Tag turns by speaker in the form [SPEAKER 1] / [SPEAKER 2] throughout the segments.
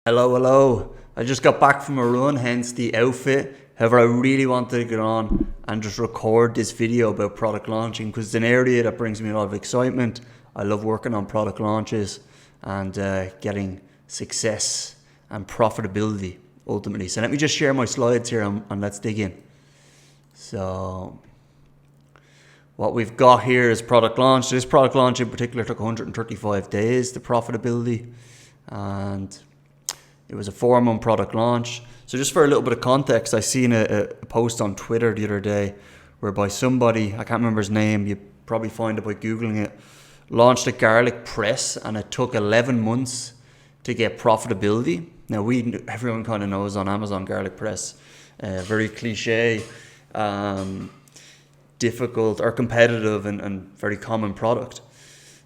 [SPEAKER 1] Hello. I just got back from a run, hence the outfit. However, I really wanted to get on and just record this video about product launching because it's an area that brings me a lot of excitement. I love working on product launches and getting success and profitability ultimately. So let me just share my slides here and let's dig in. So what we've got here is product launch. This product launch in particular took 135 days, the profitability, and it was a 4-month product launch. So just for a little bit of context, I seen a post on Twitter the other day whereby somebody, I can't remember his name, you probably find it by Googling it, launched a garlic press and it took 11 months to get profitability. Now everyone kind of knows on Amazon garlic press, very cliche, difficult or competitive and very common product.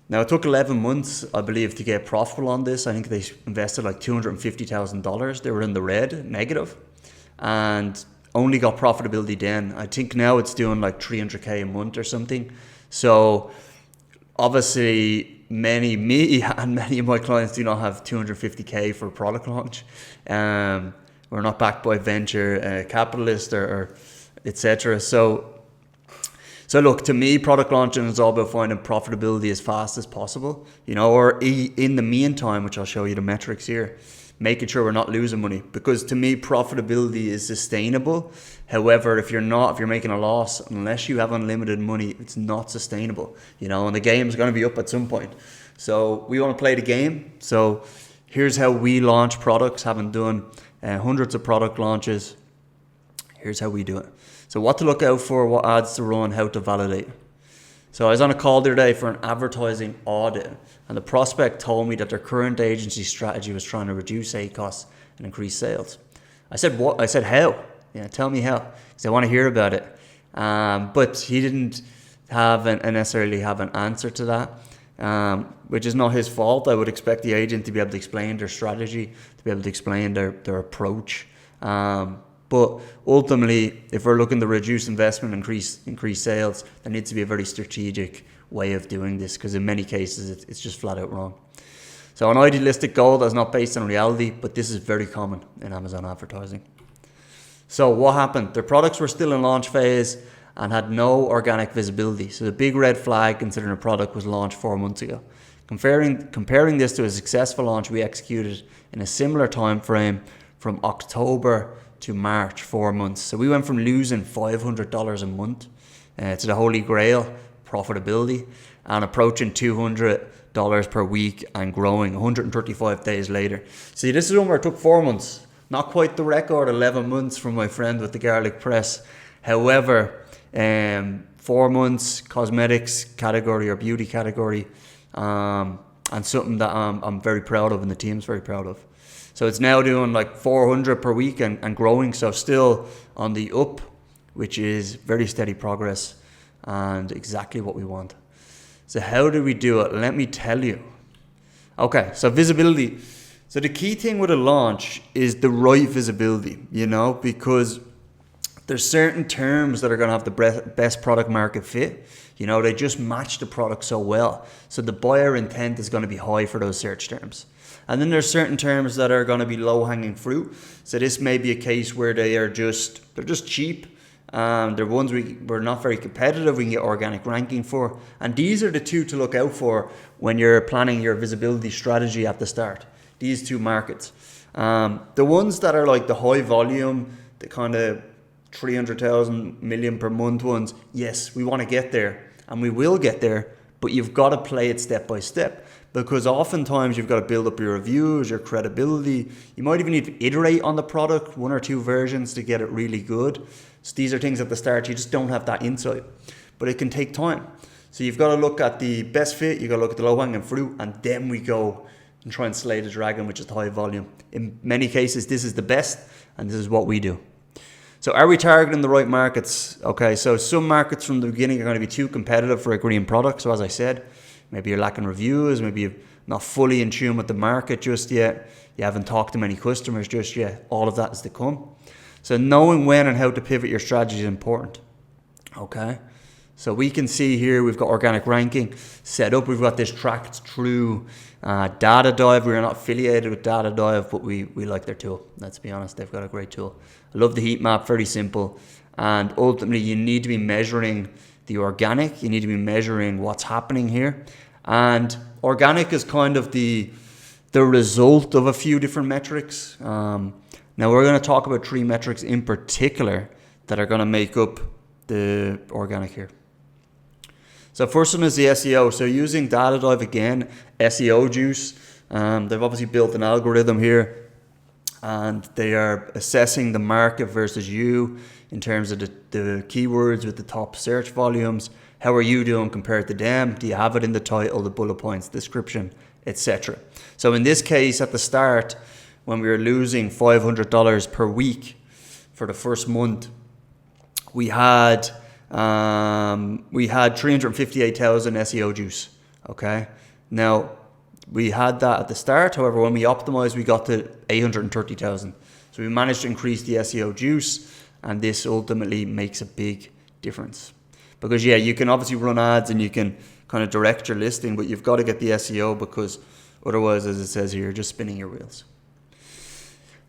[SPEAKER 1] Now, it took 11 months, I believe, to get profitable on this. I think they invested like $250,000. They were in the red, negative, and only got profitability then. I think now it's doing like $300K a month or something. So obviously, me and many of my clients do not have $250K for a product launch. We're not backed by venture capitalists or etc. So look, to me, product launching is all about finding profitability as fast as possible, or in the meantime, which I'll show you the metrics here, making sure we're not losing money. Because to me, profitability is sustainable. However, if you're making a loss, unless you have unlimited money, it's not sustainable, and the game's going to be up at some point. So we want to play the game. So here's how we launch products, having done hundreds of product launches. Here's how we do it. So what to look out for, what ads to run, how to validate. So I was on a call the other day for an advertising audit, and the prospect told me that their current agency strategy was trying to reduce aid costs and increase sales. I said, what? I said, how? Tell me how, because I want to hear about it. But he didn't necessarily have an answer to that, which is not his fault. I would expect the agent to be able to explain their strategy, to be able to explain their approach. But ultimately, if we're looking to reduce investment, increase sales, there needs to be a very strategic way of doing this, because in many cases, it's just flat out wrong. So an idealistic goal that's not based on reality, but this is very common in Amazon advertising. So what happened? Their products were still in launch phase and had no organic visibility. So the big red flag, considering a product was launched 4 months ago. Comparing this to a successful launch we executed in a similar time frame from October to March, 4 months. So we went from losing $500 a month to the holy grail, profitability, and approaching $200 per week and growing 135 days later. See, this is one where it took 4 months. Not quite the record, 11 months from my friend with the garlic press. However, 4 months, cosmetics category or beauty category, and something that I'm very proud of and the team's very proud of. So it's now doing like 400 per week and growing. So still on the up, which is very steady progress and exactly what we want. So how do we do it? Let me tell you. Okay, so visibility. So the key thing with a launch is the right visibility, because there's certain terms that are going to have the best product market fit. They just match the product so well. So the buyer intent is going to be high for those search terms. And then there's certain terms that are going to be low-hanging fruit. So this may be a case where they're just cheap. They're ones we're not very competitive. We can get organic ranking for. And these are the two to look out for when you're planning your visibility strategy at the start. These two markets. The ones that are like the high volume, the kind of 300,000 million per month ones, yes, we want to get there. And we will get there. But you've got to play it step by step. Because oftentimes you've got to build up your reviews, your credibility. You might even need to iterate on the product, 1 or 2 versions to get it really good. So these are things at the start, you just don't have that insight. But it can take time. So you've got to look at the best fit, you've got to look at the low-hanging fruit, and then we go and try and slay the dragon, which is the high volume. In many cases, this is the best, and this is what we do. So are we targeting the right markets? Okay, so some markets from the beginning are going to be too competitive for a green product. So as I said, maybe you're lacking reviews, maybe you're not fully in tune with the market just yet, you haven't talked to many customers just yet. All of that is to come. So knowing when and how to pivot your strategy is important. Okay, So we can see here we've got organic ranking set up. We've got this tracked through Data Dive. We're not affiliated with Data Dive, but we like their tool. Let's be honest, they've got a great tool. I love the heat map, very simple. And ultimately, you need to be measuring the organic. You need to be measuring what's happening here. And organic is kind of the result of a few different metrics. Now, we're going to talk about 3 metrics in particular that are going to make up the organic here. So first one is the SEO. So using Data Dive again, SEO juice. They've obviously built an algorithm here, and they are assessing the market versus you in terms of the keywords with the top search volumes. How are you doing compared to them? Do you have it in the title, the bullet points, description, etc.? So in this case, at the start, when we were losing $500 per week for the first month, we had 358,000 SEO juice. Okay, now we had that at the start. However, when we optimized, we got to 830,000. So we managed to increase the SEO juice, and this ultimately makes a big difference. Because yeah, you can obviously run ads and you can kind of direct your listing, but you've got to get the SEO, because otherwise, as it says here, you're just spinning your wheels.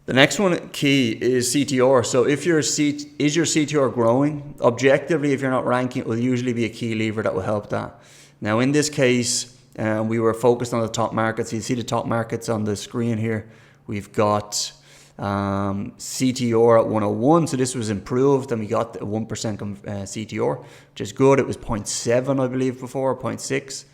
[SPEAKER 1] The next one key is CTR. So if is your CTR growing? Objectively, if you're not ranking, it will usually be a key lever that will help that. Now in this case, we were focused on the top markets. You see the top markets on the screen here. We've got CTR at 101, so this was improved, and we got a 1% CTR, which is good. It was 0.7, I believe, before, 0.6.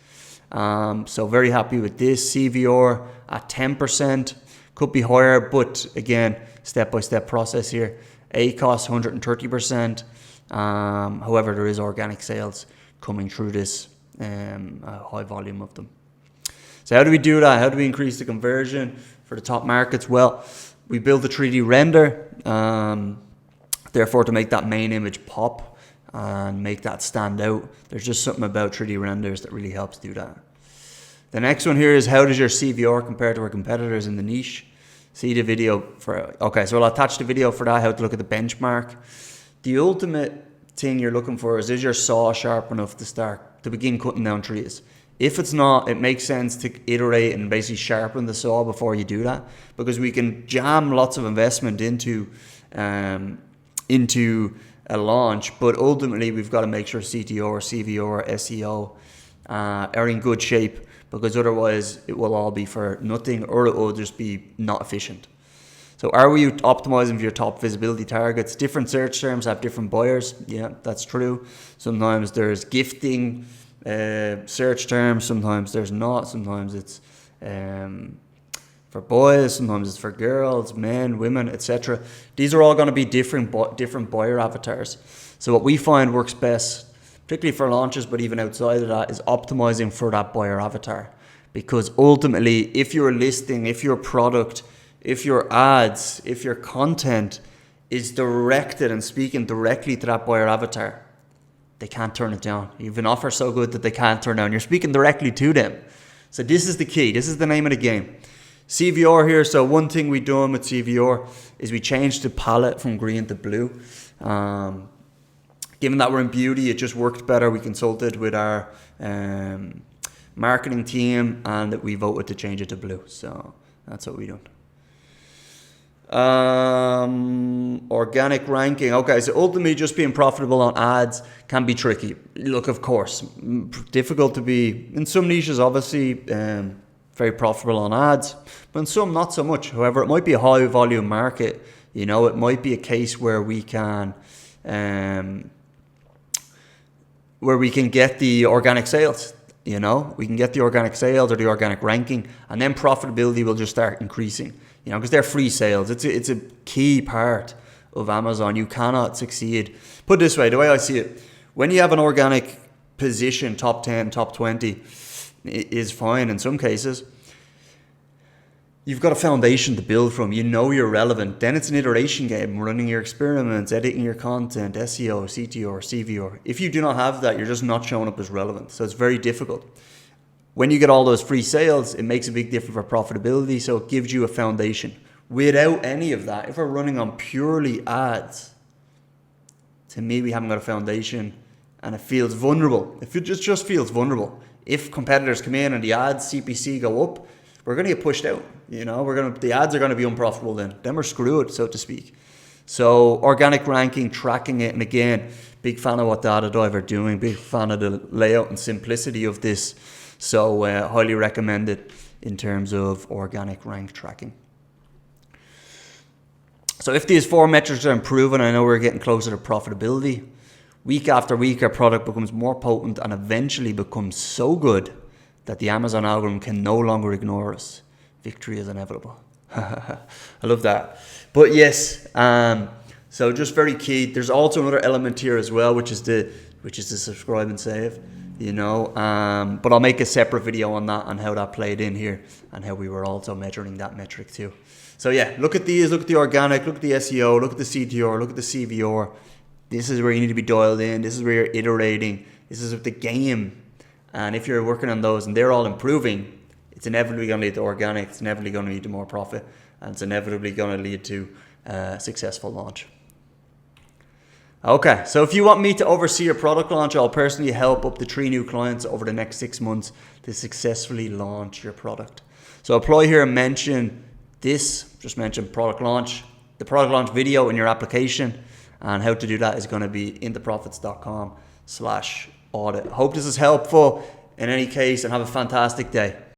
[SPEAKER 1] So very happy with this. CVR at 10%. Could be higher, but again, step-by-step process here. ACOS 130%. However, there is organic sales coming through this, a high volume of them. So how do we do that? How do we increase the conversion for the top markets? Well, we build a 3D render, therefore to make that main image pop and make that stand out. There's just something about 3D renders that really helps do that. The next one here is, how does your CVR compare to our competitors in the niche? See the video for, okay, so I'll attach the video for that, how to look at the benchmark. The ultimate thing you're looking for is your saw sharp enough to begin cutting down trees? If it's not, it makes sense to iterate and basically sharpen the saw before you do that, because we can jam lots of investment into a launch, but ultimately we've got to make sure CTO, CVO, SEO are in good shape, because otherwise it will all be for nothing, or it will just be not efficient. So are we optimizing for your top visibility targets? Different search terms have different buyers. Yeah, that's true. Sometimes there's gifting search terms, sometimes there's not, sometimes it's for boys, sometimes it's for girls, men, women, etc. These are all going to be different buyer avatars. So what we find works best, particularly for launches, but even outside of that, is optimizing for that buyer avatar. Because ultimately, if your listing, if your product, if your ads, if your content is directed and speaking directly to that buyer avatar, they can't turn it down. You have an offer so good that they can't turn down. You're speaking directly to them. So this is the key. This is the name of the game. CVR here. So one thing we done with CVR is we changed the palette from green to blue. Given that we're in beauty, it just worked better. We consulted with our marketing team, and we voted to change it to blue. So that's what we done. Organic ranking. Okay, so ultimately just being profitable on ads can be tricky. Look, of course, difficult to be, in some niches obviously, very profitable on ads, but in some not so much. However, it might be a high volume market. You know, it might be a case where we can get the organic sales. You know, we can get the organic sales or the organic ranking, and then profitability will just start increasing. You know, because they're free sales. It's a key part of Amazon. You cannot succeed. Put it this way, the way I see it, when you have an organic position, top 10, top 20, it is fine in some cases. You've got a foundation to build from. You know you're relevant. Then it's an iteration game, running your experiments, editing your content, SEO, CTO, CVO. If you do not have that, you're just not showing up as relevant. So it's very difficult. When you get all those free sales, it makes a big difference for profitability. So it gives you a foundation. Without any of that, if we're running on purely ads, to me, we haven't got a foundation and it feels vulnerable. If it just feels vulnerable. If competitors come in and the ads CPC go up, we're going to get pushed out. The ads are going to be unprofitable then. Then we're screwed, so to speak. So organic ranking, tracking it, and again, big fan of what Data Dive are doing. Big fan of the layout and simplicity of this. So highly recommend it in terms of organic rank tracking. So if these 4 metrics are improving, I know we're getting closer to profitability. Week after week, our product becomes more potent and eventually becomes so good that the Amazon algorithm can no longer ignore us. Victory is inevitable. I love that. But yes, so just very key. There's also another element here as well, which is the subscribe and save. But I'll make a separate video on that and how that played in here and how we were also measuring that metric too. So yeah, look at these, look at the organic, look at the SEO, look at the CTR, look at the CVR. This is where you need to be dialed in. This is where you're iterating. This is the game. And if you're working on those and they're all improving, it's inevitably going to lead to organic. It's inevitably going to lead to more profit. And it's inevitably going to lead to a successful launch. Okay, so if you want me to oversee your product launch, I'll personally help up to 3 new clients over the next 6 months to successfully launch your product. So apply here and mention this. Just mention product launch, the product launch video in your application. And how to do that is going to be intoprofits.com/audit. Hope this is helpful in any case, and have a fantastic day.